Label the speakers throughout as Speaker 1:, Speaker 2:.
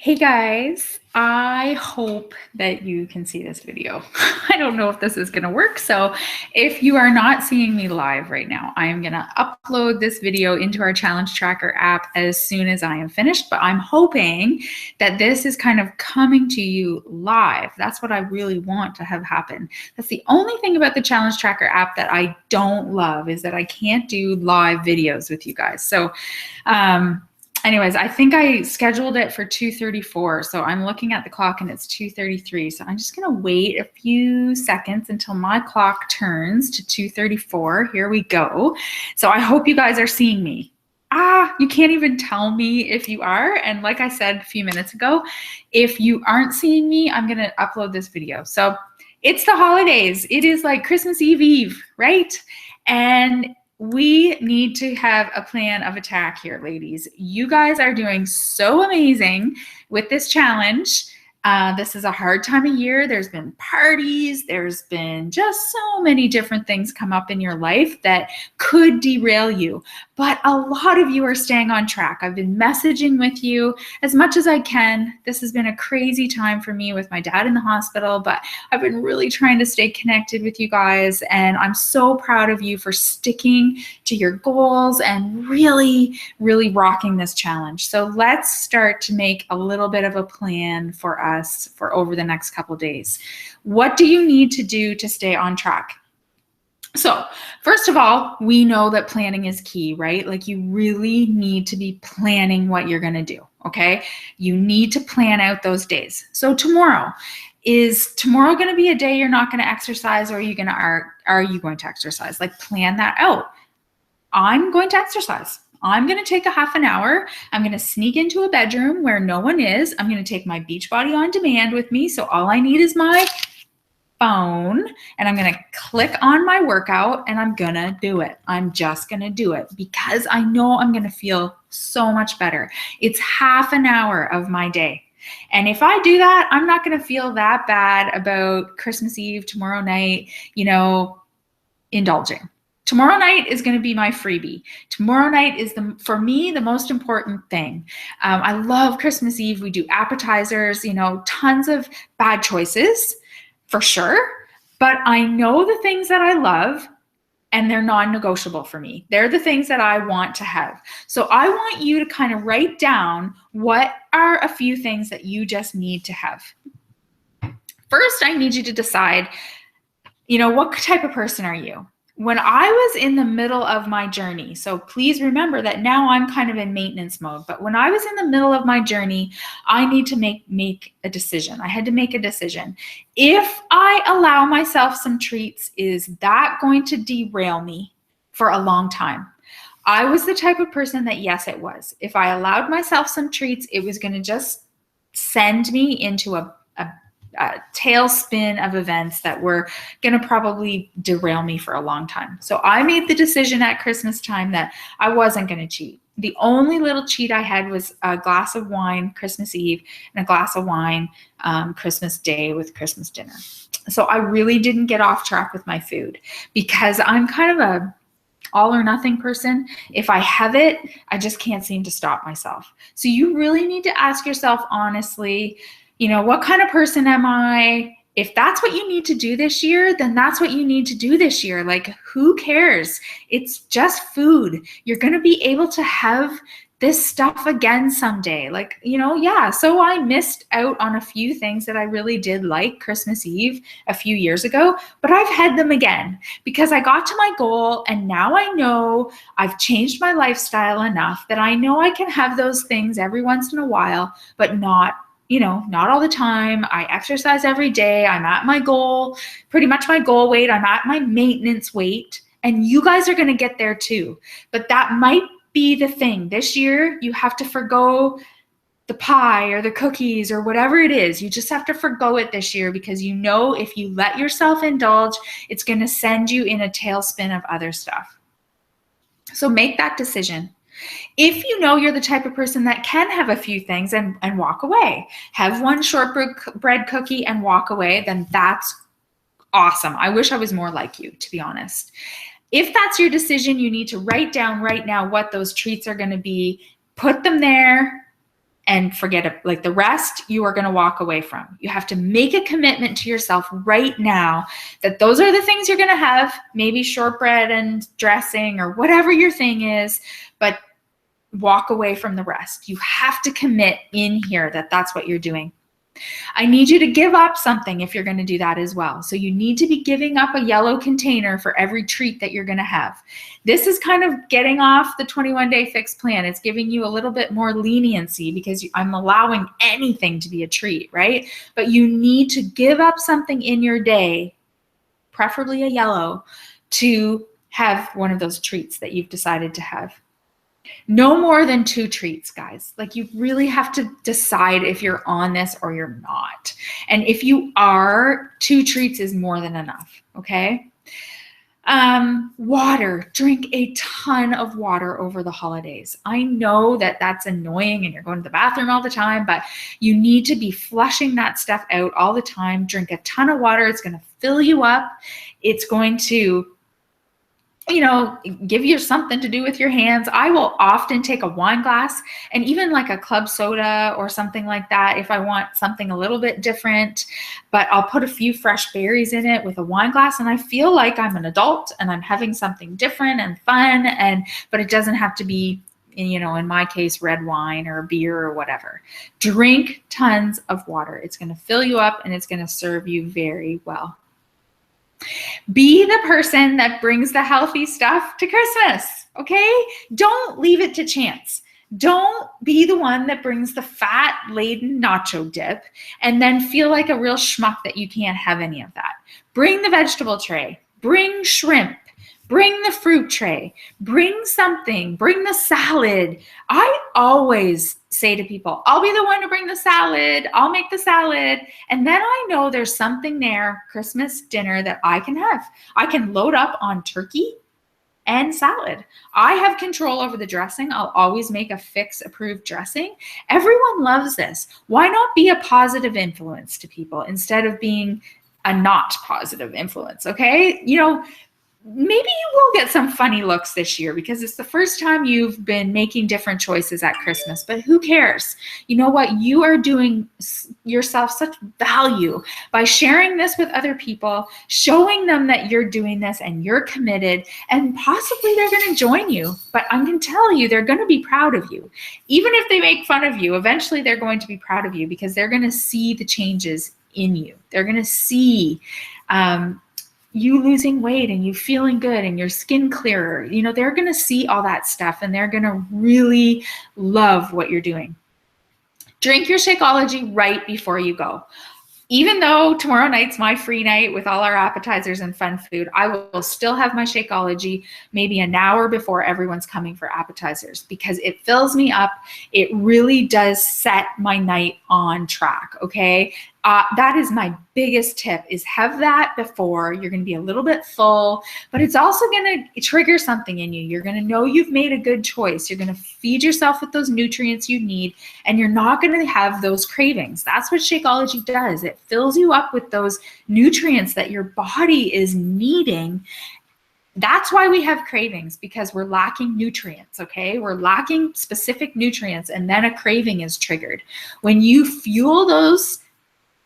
Speaker 1: Hey guys, I hope that you can see this video. I don't know if this is going to work. So if you are not seeing me live right now, I am going to upload this video into our Challenge Tracker app as soon as I am finished, but I'm hoping that this is kind of coming to you live. That's what I really want to have happen. That's the only thing about the Challenge Tracker app that I don't love, is that I can't do live videos with you guys. So, anyways, I think I scheduled it for 2:34. So I'm looking at the clock and it's 2:33. So I'm just going to wait a few seconds until my clock turns to 2:34. Here we go. So I hope you guys are seeing me. You can't even tell me if you are. And like I said a few minutes ago, if you aren't seeing me, I'm going to upload this video. So it's the holidays. It is like Christmas Eve, right? And we need to have a plan of attack here, ladies. You guys are doing so amazing with this challenge. This is a hard time of year. There's been parties. There's been just so many different things come up in your life that could derail you. But a lot of you are staying on track. I've been messaging with you as much as I can. This has been a crazy time for me with my dad in the hospital, but I've been really trying to stay connected with you guys. And I'm so proud of you for sticking to your goals and really, really rocking this challenge. So let's start to make a little bit of a plan for us for over the next couple days. What do you need to do to stay on track? So first of all, we know that planning is key, right? Like, you really need to be planning what you're going to do, okay? You need to plan out those days. So is tomorrow going to be a day you're not going to exercise, or are you going to exercise? Like, plan that out. I'm going to exercise. I'm going to take a half an hour. I'm going to sneak into a bedroom where no one is. I'm going to take my Beachbody On Demand with me. So all I need is my phone, and I'm going to click on my workout, and I'm going to do it. I'm just going to do it because I know I'm going to feel so much better. It's half an hour of my day. And if I do that, I'm not going to feel that bad about Christmas Eve, tomorrow night, indulging. Tomorrow night is going to be my freebie. Tomorrow night is, for me, the most important thing. I love Christmas Eve. We do appetizers, tons of bad choices for sure. But I know the things that I love, and they're non-negotiable for me. They're the things that I want to have. So I want you to kind of write down what are a few things that you just need to have. First, I need you to decide, what type of person are you? When I was in the middle of my journey, so please remember that now I'm kind of in maintenance mode, but when I was in the middle of my journey, I need to make a decision. I had to make a decision. If I allow myself some treats, is that going to derail me for a long time? I was the type of person that, yes, it was. If I allowed myself some treats, it was going to just send me into a tailspin of events that were going to probably derail me for a long time. So I made the decision at Christmas time that I wasn't going to cheat. The only little cheat I had was a glass of wine Christmas Eve and a glass of wine Christmas Day with Christmas dinner. So I really didn't get off track with my food because I'm kind of a all or nothing person. If I have it, I just can't seem to stop myself. So you really need to ask yourself honestly, what kind of person am I? If that's what you need to do this year, then that's what you need to do this year. Like, who cares? It's just food. You're going to be able to have this stuff again someday. So I missed out on a few things that I really did like Christmas Eve a few years ago, but I've had them again because I got to my goal, and now I know I've changed my lifestyle enough that I know I can have those things every once in a while, but not all the time. I exercise every day. I'm at my goal, pretty much my goal weight. I'm at my maintenance weight, and you guys are going to get there too. But that might be the thing. This year, you have to forgo the pie or the cookies or whatever it is. You just have to forgo it this year because if you let yourself indulge, it's going to send you in a tailspin of other stuff. So make that decision. If you're the type of person that can have a few things and walk away, have one shortbread cookie and walk away, then that's awesome. I wish I was more like you, to be honest. If that's your decision, you need to write down right now what those treats are going to be, put them there, and forget it. Like the rest, you are going to walk away from. You have to make a commitment to yourself right now that those are the things you're going to have, maybe shortbread and dressing or whatever your thing is, but walk away from the rest. You have to commit in here that that's what you're doing. I need you to give up something if you're going to do that as well. So you need to be giving up a yellow container for every treat that you're going to have. This is kind of getting off the 21-day fix plan. It's giving you a little bit more leniency because I'm allowing anything to be a treat, right? But you need to give up something in your day, preferably a yellow, to have one of those treats that you've decided to have. No more than 2 treats, guys. Like you really have to decide if you're on this or you're not. And if you are, 2 treats is more than enough, okay? Water. Drink a ton of water over the holidays. I know that that's annoying and you're going to the bathroom all the time, but you need to be flushing that stuff out all the time. Drink a ton of water. It's going to fill you up. It's going to give you something to do with your hands. I will often take a wine glass and even like a club soda or something like that if I want something a little bit different, but I'll put a few fresh berries in it with a wine glass and I feel like I'm an adult and I'm having something different and fun, but it doesn't have to be, in my case, red wine or beer or whatever. Drink tons of water. It's going to fill you up and it's going to serve you very well. Be the person that brings the healthy stuff to Christmas, okay? Don't leave it to chance. Don't be the one that brings the fat-laden nacho dip and then feel like a real schmuck that you can't have any of that. Bring the vegetable tray. Bring shrimp. Bring the fruit tray. Bring something. Bring the salad. I always say to people, I'll be the one to bring the salad. I'll make the salad. And then I know there's something there, Christmas dinner, that I can have. I can load up on turkey and salad. I have control over the dressing. I'll always make a Fix approved dressing. Everyone loves this. Why not be a positive influence to people instead of being a not positive influence, okay? Maybe you will get some funny looks this year because it's the first time you've been making different choices at Christmas, but who cares? You know what? You are doing yourself such value by sharing this with other people, showing them that you're doing this and you're committed, and possibly they're going to join you. But I'm going to tell you, they're going to be proud of you. Even if they make fun of you, eventually they're going to be proud of you because they're going to see the changes in you. They're going to see you losing weight and you feeling good and your skin clearer. They're going to see all that stuff and they're going to really love what you're doing. Drink your Shakeology right before you go. Even though tomorrow night's my free night with all our appetizers and fun food, I will still have my Shakeology maybe an hour before everyone's coming for appetizers because it fills me up. It really does set my night on track, okay? That is my biggest tip, is have that before. You're going to be a little bit full, but it's also going to trigger something in you. You're going to know you've made a good choice. You're going to feed yourself with those nutrients you need, and you're not going to have those cravings. That's what Shakeology does. It fills you up with those nutrients that your body is needing. That's why we have cravings, because we're lacking nutrients, okay? We're lacking specific nutrients, and then a craving is triggered. When you fuel those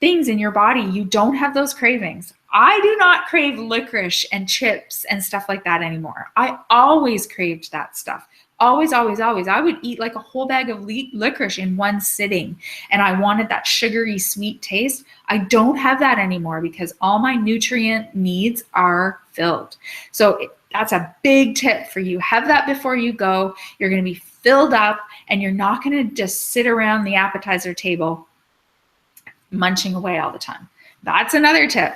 Speaker 1: things in your body, you don't have those cravings. I do not crave licorice and chips and stuff like that anymore. I always craved that stuff. Always, always, always. I would eat like a whole bag of licorice in one sitting, and I wanted that sugary, sweet taste. I don't have that anymore because all my nutrient needs are filled. So that's a big tip for you. Have that before you go. You're going to be filled up, and you're not going to just sit around the appetizer table munching away all the time. That's another tip.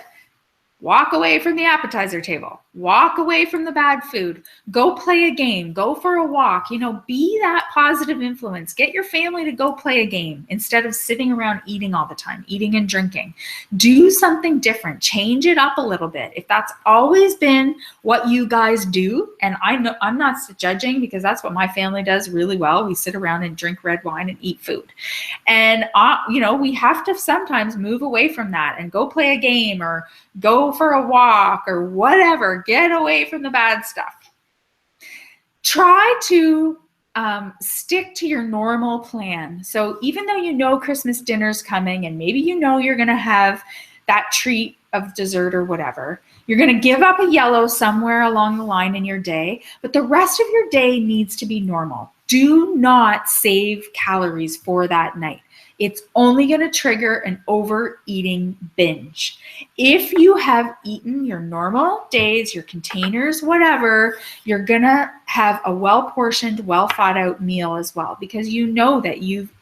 Speaker 1: Walk away from the appetizer table. Walk away from the bad food. Go play a game. Go for a walk. Be that positive influence. Get your family to go play a game instead of sitting around eating all the time, eating and drinking. Do something different. Change it up a little bit. If that's always been what you guys do, and I know I'm not judging because that's what my family does really well. We sit around and drink red wine and eat food. And, we have to sometimes move away from that and go play a game or go for a walk or whatever. Get away from the bad stuff. Try to Stick to your normal plan. So even though you know Christmas dinner's coming and maybe you know you're going to have that treat of dessert or whatever, you're going to give up a yellow somewhere along the line in your day, but the rest of your day needs to be normal. Do not save calories for that night. It's only going to trigger an overeating binge. If you have eaten your normal days, your containers, whatever, you're going to have a well-portioned, well-thought-out meal as well, because you know that you've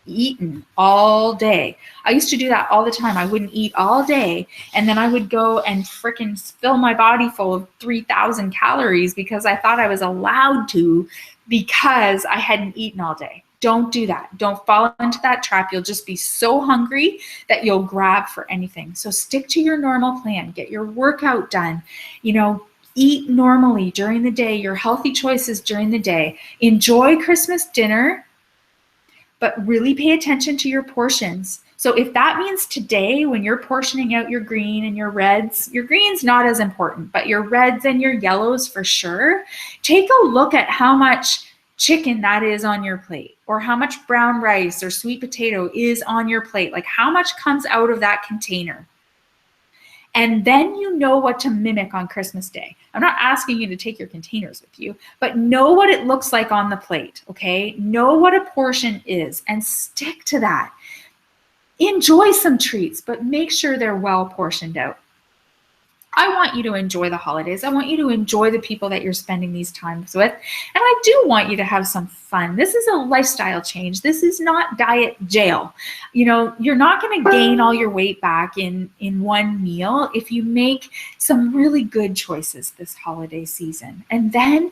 Speaker 1: eaten all day. I used to do that all the time. I wouldn't eat all day, and then I would go and freaking fill my body full of 3,000 calories because I thought I was allowed to because I hadn't eaten all day. Don't do that. Don't fall into that trap. You'll just be so hungry that you'll grab for anything. So stick to your normal plan. Get your workout done. Eat normally during the day, your healthy choices during the day. Enjoy Christmas dinner, but really pay attention to your portions. So if that means today when you're portioning out your green and your reds, your green's not as important, but your reds and your yellows for sure, take a look at how much chicken that is on your plate, or how much brown rice or sweet potato is on your plate. Like how much comes out of that container. And then you know what to mimic on Christmas Day. I'm not asking you to take your containers with you, but know what it looks like on the plate, okay? Know what a portion is and stick to that. Enjoy some treats, but make sure they're well portioned out. I want you to enjoy the holidays. I want you to enjoy the people that you're spending these times with. And I do want you to have some fun. This is a lifestyle change. This is not diet jail. You're not going to gain all your weight back in one meal if you make some really good choices this holiday season. And then,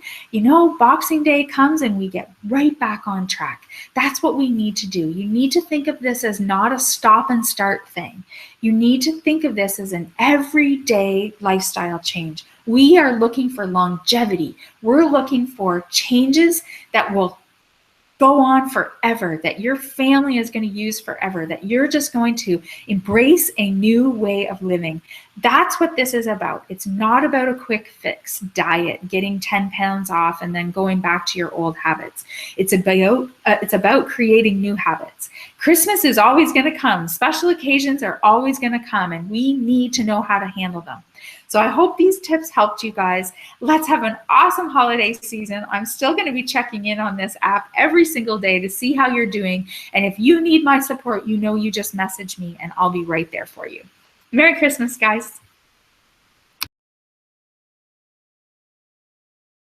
Speaker 1: Boxing Day comes and we get right back on track. That's what we need to do. You need to think of this as not a stop and start thing. You need to think of this as an everyday lifestyle change. We are looking for longevity. We're looking for changes that will go on forever, that your family is going to use forever, that you're just going to embrace a new way of living. That's what this is about. It's not about a quick fix diet, getting 10 pounds off and then going back to your old habits. It's about creating new habits. Christmas is always going to come. Special occasions are always going to come, and we need to know how to handle them. So I hope these tips helped you guys. Let's have an awesome holiday season. I'm still going to be checking in on this app every single day to see how you're doing. And if you need my support, you just message me and I'll be right there for you. Merry Christmas, guys.